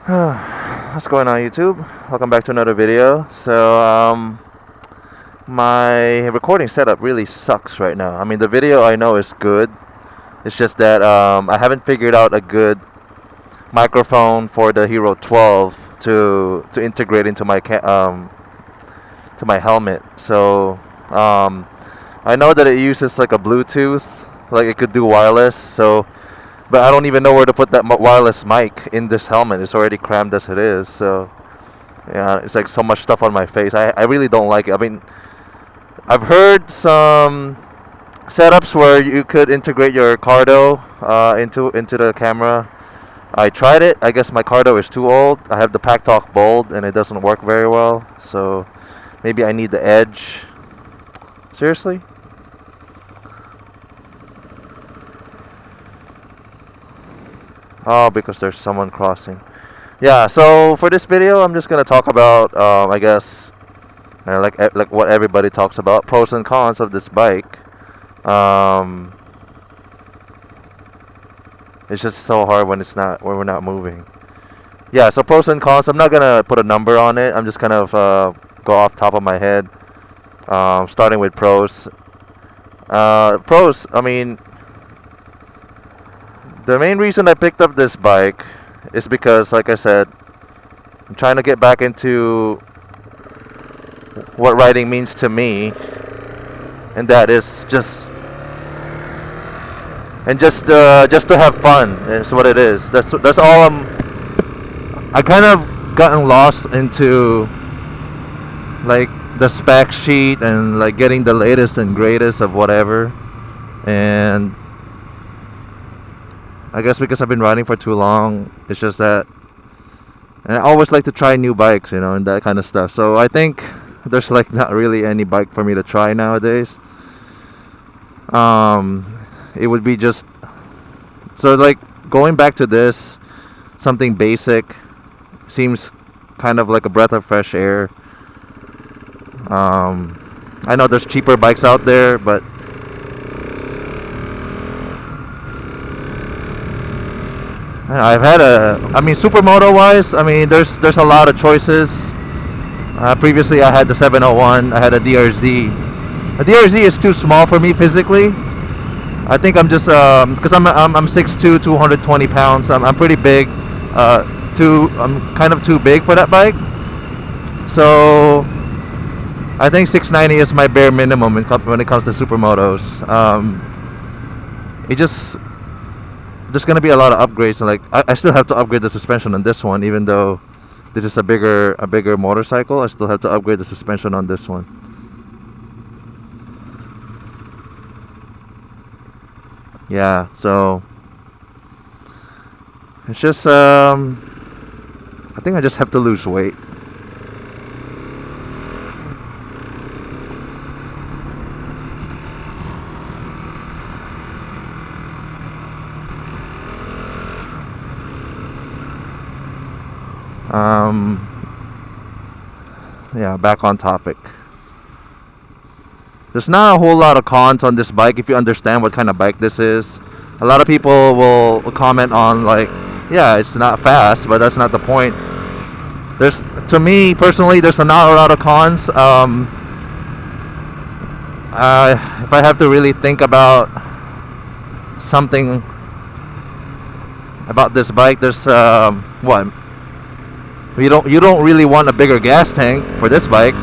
What's going on, YouTube? Welcome back to another video. My recording setup really sucks right now. I mean, the video I know is good. It's just that I haven't figured out a good microphone for the Hero 12 to integrate into my to my helmet. I know that it uses like a Bluetooth, like it could do wireless. But I don't even know where to put that wireless mic in this helmet. It's already crammed as it is. So, yeah, it's like so much stuff on my face. I really don't like it. I mean, I've heard some setups where you could integrate your Cardo into the camera. I tried it. I guess my Cardo is too old. I have the Pack Talk Bold, and it doesn't work very well. So, maybe I need the Edge. Seriously? Oh, because there's someone crossing. Yeah, so for this video, I'm just gonna talk about, I guess, like what everybody talks about, pros and cons of this bike. It's just so hard when we're not moving. Yeah, so pros and cons. I'm not gonna put a number on it. I'm just kind of go off top of my head. Starting with pros. Pros. I mean, the main reason I picked up this bike is because, like I said, I'm trying to get back into what riding means to me, and that is just to have fun. Is what it is. That's all. I kind of gotten lost into like the spec sheet and like getting the latest and greatest of whatever, and I guess because I've been riding for too long, it's just that, and I always like to try new bikes, and that kind of stuff. So I think there's like not really any bike for me to try nowadays. It would be just so like going back to this, something basic seems kind of like a breath of fresh air. I know there's cheaper bikes out there, but I mean, supermoto wise, I mean, there's a lot of choices. Previously, I had the 701. I had a DRZ. A DRZ is too small for me physically. I think I'm just because I'm 6'2", 220 pounds. I'm pretty big. I'm kind of too big for that bike. So I think 690 is my bare minimum when it comes to supermotos. There's gonna be a lot of upgrades, and like I still have to upgrade the suspension on this one, even though this is a bigger motorcycle. I still have to upgrade the suspension on this one. Yeah, so it's just I think I just have to lose weight. Yeah, back on topic. There's not a whole lot of cons on this bike if you understand what kind of bike this is. A lot of people will comment on like, yeah, it's not fast, but that's not the point. To me personally, there's not a lot of cons. If I have to really think about something about this bike, there's what? You don't really want a bigger gas tank for this bike.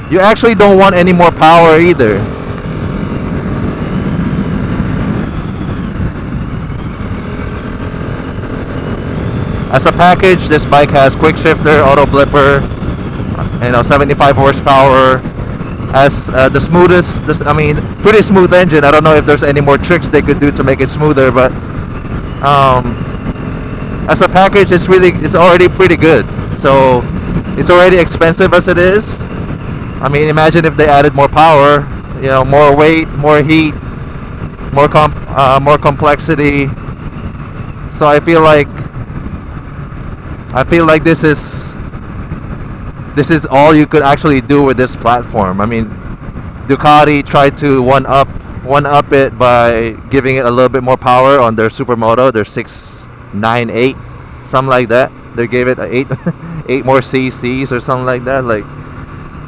You actually don't want any more power either. As a package, this bike has quick shifter, auto blipper, 75 horsepower. Has the smoothest, pretty smooth engine. I don't know if there's any more tricks they could do to make it smoother, but as a package, it's already pretty good. So it's already expensive as it is. I mean, imagine if they added more power, more weight, more heat, more complexity. So I feel like this is all you could actually do with this platform. I mean, Ducati tried to one up it by giving it a little bit more power on their Supermoto, their 9.8, something like that. They gave it a 8 8 more cc's or something like that. Like,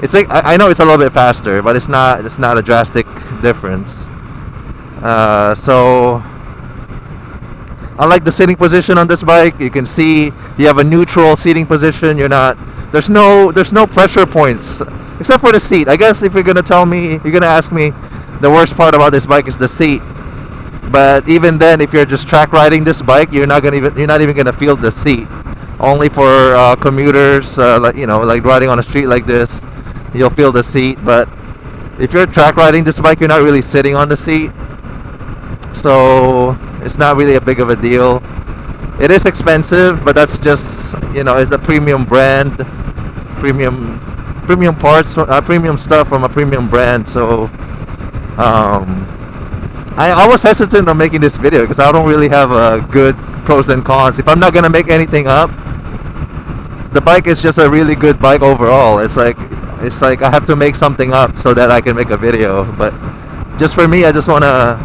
it's like, I know it's a little bit faster, but it's not a drastic difference. So I like the sitting position on this bike. You can see you have a neutral seating position. There's no pressure points except for the seat. I guess if you're gonna ask me, the worst part about this bike is the seat. But even then, if you're just track riding this bike, you're not even gonna feel the seat. Only for commuters, like riding on a street like this, you'll feel the seat. But if you're track riding this bike, you're not really sitting on the seat, so it's not really a big of a deal. It is expensive, but that's just, it's a premium brand, premium parts, premium stuff from a premium brand. So I was hesitant on making this video because I don't really have a good pros and cons. If I'm not gonna make anything up, the bike is just a really good bike overall. It's like I have to make something up so that I can make a video. But just for me, I just want to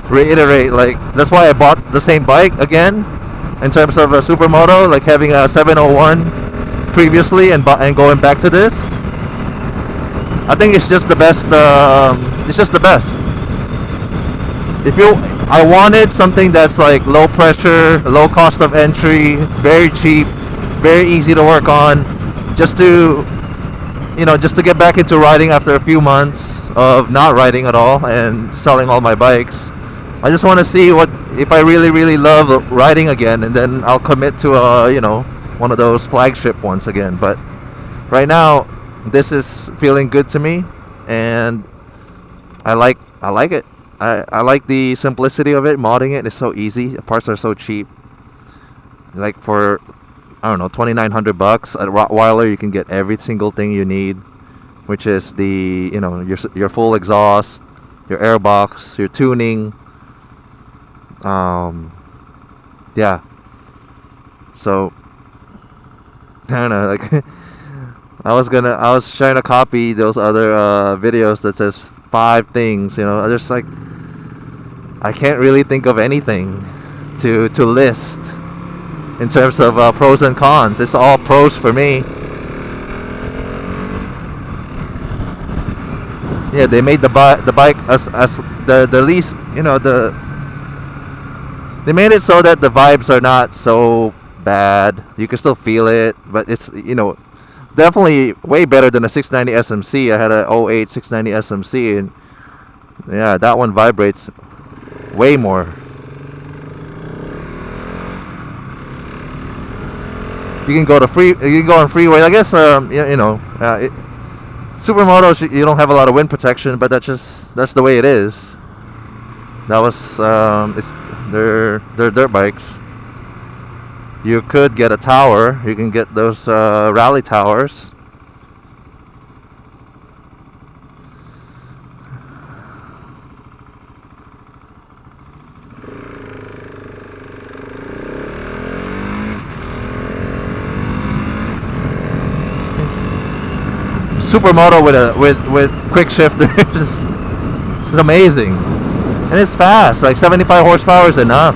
reiterate, like, that's why I bought the same bike again in terms of a supermoto, like having a 701 previously and going back to this. I think it's just the best. It's just the best. I wanted something that's like low pressure, low cost of entry, very cheap, very easy to work on, just to get back into riding after a few months of not riding at all and selling all my bikes. I just want to see if I really love riding again, and then I'll commit to one of those flagship ones again. But right now, this is feeling good to me, and I like it. I like the simplicity of it. Modding it is so easy. The parts are so cheap. Like for, I don't know, $2,900 at Rottweiler, you can get every single thing you need, which is the your full exhaust, your airbox, your tuning. Yeah. So I don't know, like I was trying to copy those other videos that says 5 things, just like I can't really think of anything to list in terms of pros and cons. It's all pros for me. Yeah, they made the bike as the least, they made it so that the vibes are not so bad. You can still feel it, but it's definitely way better than a 690 SMC. I had a 08 690 SMC, and yeah, that one vibrates way more. You can go on freeway. I guess supermotos, you don't have a lot of wind protection, but that's the way it is. That was they're dirt bikes. You could get a tower. You can get those rally towers. Supermoto with quick shifter, it's amazing, and it's fast. Like 75 horsepower is enough.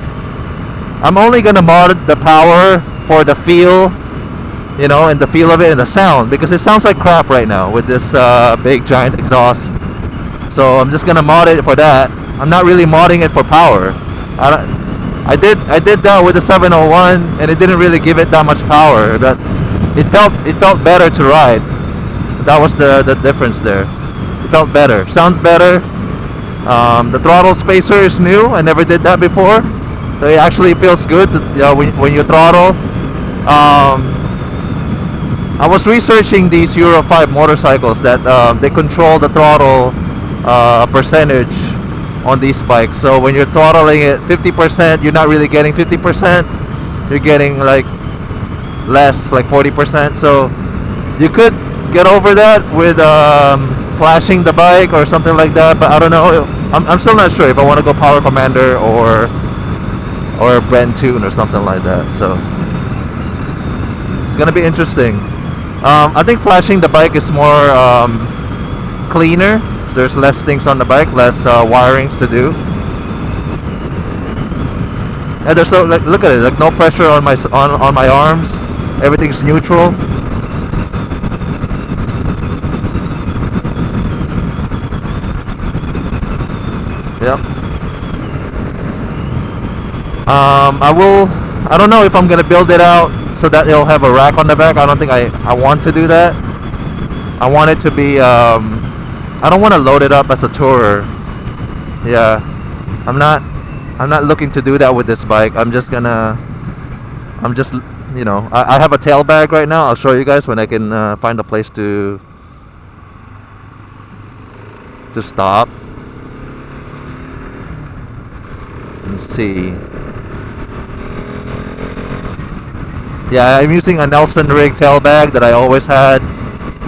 I'm only gonna mod the power for the feel, and the feel of it and the sound, because it sounds like crap right now with this big giant exhaust. So I'm just gonna mod it for that. I'm not really modding it for power. I did that with the 701, and it didn't really give it that much power. But it felt better to ride. That was the difference there. It felt better. Sounds better. The throttle spacer is new. I never did that before. So it actually feels good when you throttle. I was researching these Euro 5 motorcycles that they control the throttle percentage on these bikes. So when you're throttling it 50%, you're not really getting 50%. You're getting like less, like 40%. So you could get over that with flashing the bike or something like that, but I don't know. I'm still not sure if I want to go Power Commander or Brand Tune or something like that. So it's gonna be interesting. I think flashing the bike is more cleaner. There's less things on the bike, less wirings to do. And there's no, like, look at it, like no pressure on on my arms. Everything's neutral. Yep. I don't know if I'm gonna build it out so that it'll have a rack on the back. I don't think I want to do that. I want it to be, I don't want to load it up as a tourer. Yeah, I'm not looking to do that with this bike. I'm just, you know, I have a tail bag right now. I'll show you guys when I can find a place to stop. Let's see. Yeah, I'm using a Nelson rig tail bag that I always had.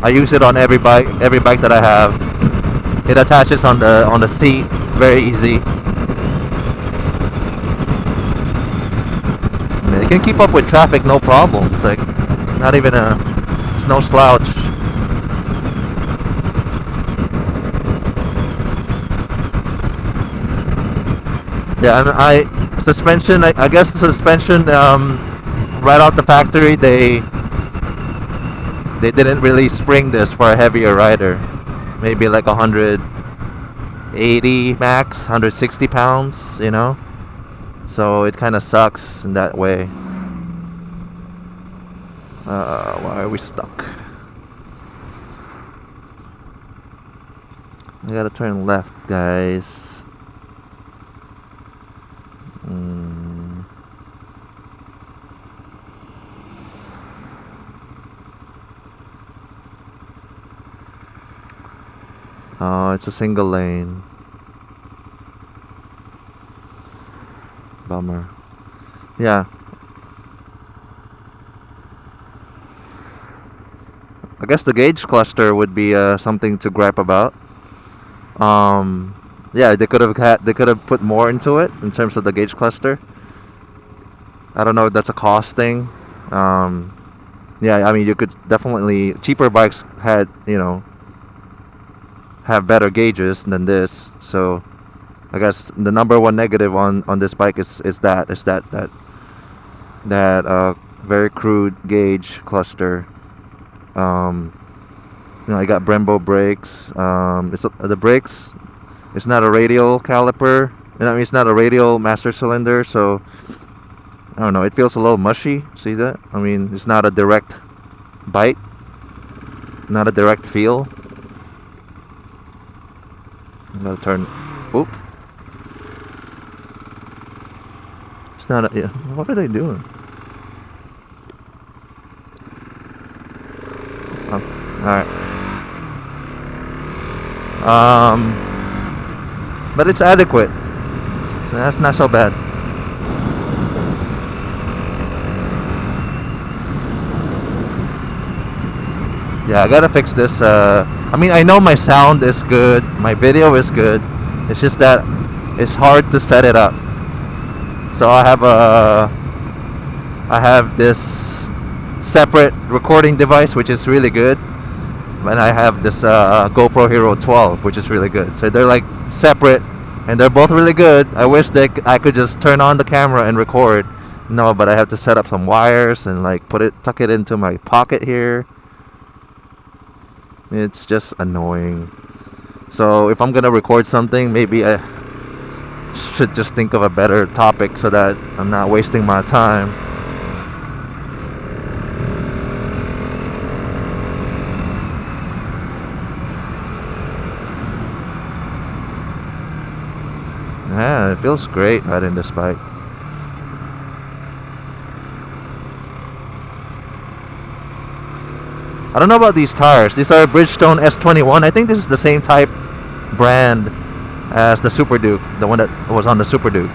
I use it on every bike that I have. It attaches on the seat, very easy. It can keep up with traffic, no problem. It's like not even it's no slouch. Yeah, and suspension. I guess the suspension right out the factory they didn't really spring this for a heavier rider. Maybe like 180 max, 160 pounds, you know. So it kind of sucks in that way. Why are we stuck? I gotta turn left, guys. Oh, it's a single lane. Bummer. Yeah. I guess the gauge cluster would be something to gripe about. Yeah, they could have put more into it in terms of the gauge cluster. I don't know if that's a cost thing. Yeah, I mean, you could definitely, cheaper bikes had, you know, have better gauges than this. So I guess the number one negative on this bike is that very crude gauge cluster. You know, I got Brembo brakes. The brakes. It's not a radial caliper. I mean, it's not a radial master cylinder. So I don't know. It feels a little mushy. See that? I mean, it's not a direct bite. Not a direct feel. I'm gonna turn. Oop. It's not a. Yeah. What are they doing? Oh, all right. But it's adequate. So that's not so bad. Yeah, I gotta fix this. I mean, I know my sound is good, my video is good. It's just that it's hard to set it up. So I have this separate recording device, which is really good, and I have this GoPro Hero 12, which is really good. So they're like separate, and they're both really good. I wish I could just turn on the camera and record. No, but I have to set up some wires and like tuck it into my pocket here. It's just annoying. So if I'm gonna record something, maybe I should just think of a better topic so that I'm not wasting my time. Yeah, it feels great riding this bike. I don't know about these tires. These are Bridgestone S21. I think this is the same type brand as the Super Duke, the one that was on the Super Duke.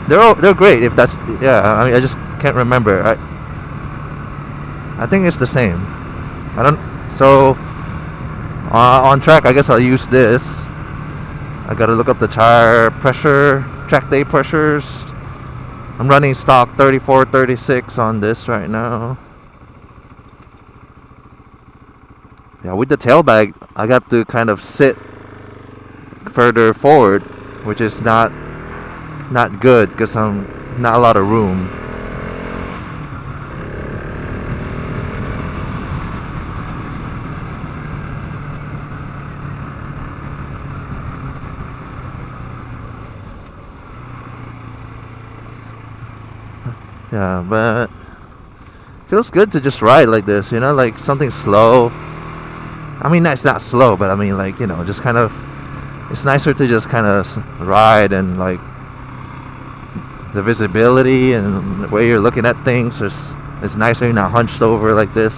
They're great. If that's, yeah. I mean, I just can't remember. I think it's the same. I don't. So on track, I guess I'll use this. I gotta look up the tire pressure, track day pressures. I'm running stock 34, 36 on this right now. Yeah, with the tail bag, I got to kind of sit further forward, which is not not good because I'm not a lot of room. Yeah, but feels good to just ride like this, you know, like something slow. I mean, it's not slow, but I mean, like, you know, just kind of. It's nicer to just kind of ride, and like the visibility and the way you're looking at things is it's nicer. You're not hunched over like this.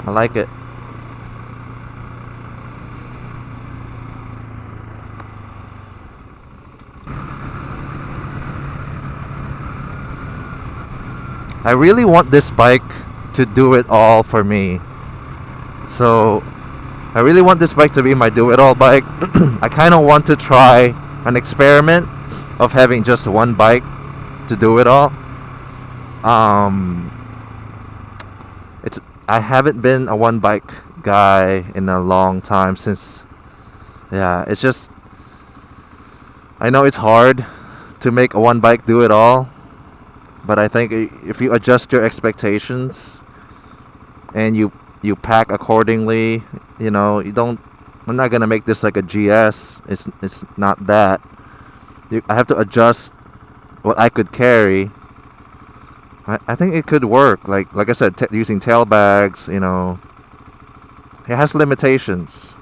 I like it. I really want this bike to do it all for me. So I really want this bike to be my do it all bike. I kind of want to try an experiment of having just one bike to do it all. Um, it's I haven't been a one bike guy in a long time since. Yeah, it's just I know it's hard to make a one bike do it all, but I think if you adjust your expectations and you pack accordingly, you know, you don't. I'm not gonna make this like a GS. It's not that. I have to adjust what I could carry. I think it could work. Like I said, using tail bags, you know, it has limitations.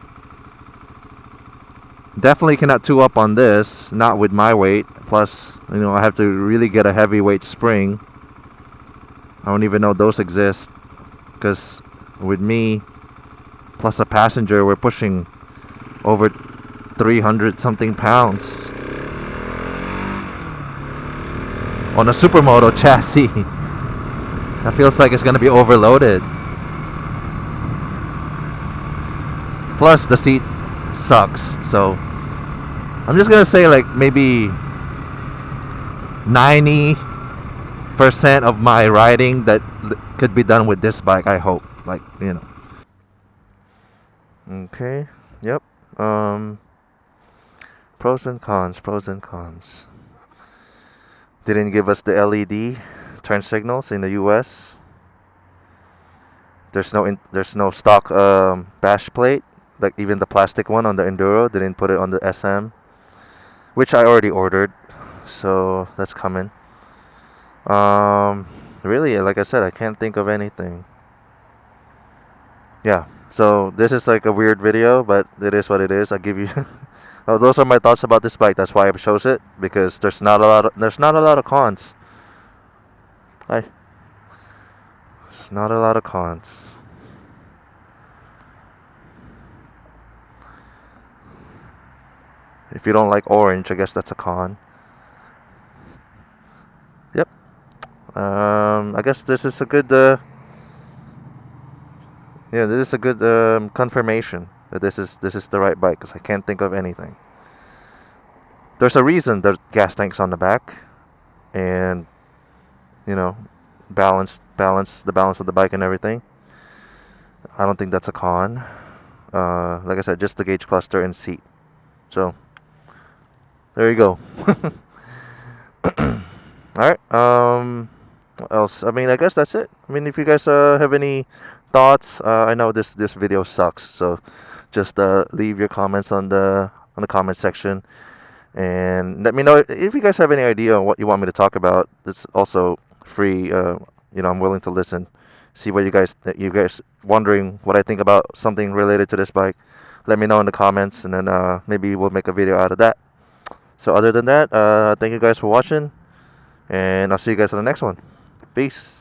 Definitely cannot two up on this. Not with my weight. Plus, you know, I have to really get a heavyweight spring. I don't even know those exist, because with me plus a passenger, we're pushing over 300 something pounds on a supermoto chassis. That feels like it's gonna be overloaded. Plus the seat sucks. So I'm just gonna say like maybe 90% of my riding that could be done with this bike, I hope. Like, you know. Okay. Yep. Pros and cons. Pros and cons. Didn't give us the LED turn signals in the US. There's no stock bash plate, like even the plastic one on the Enduro. They didn't put it on the SM, which I already ordered, so that's coming. Really, like I said, I can't think of anything. Yeah. So this is like a weird video, but it is what it is. I give you. Those are my thoughts about this bike. That's why I chose it, because there's not a lot of cons. Hi. There's not a lot of cons. If you don't like orange, I guess that's a con. Yep. I guess this is a good. Yeah, this is a good confirmation that this is the right bike, because I can't think of anything. There's a reason the gas tank's on the back, and you know, the balance of the bike and everything. I don't think that's a con. Like I said, just the gauge cluster and seat. So there you go. All right. What else? I mean, I guess that's it. I mean, if you guys have any thoughts, I know this video sucks, so just leave your comments on the comment section, and let me know if you guys have any idea on what you want me to talk about. It's also free. You know, I'm willing to listen. See what you guys wondering what I think about something related to this bike. Let me know in the comments, and then maybe we'll make a video out of that. So other than that, thank you guys for watching, and I'll see you guys on the next one. Peace.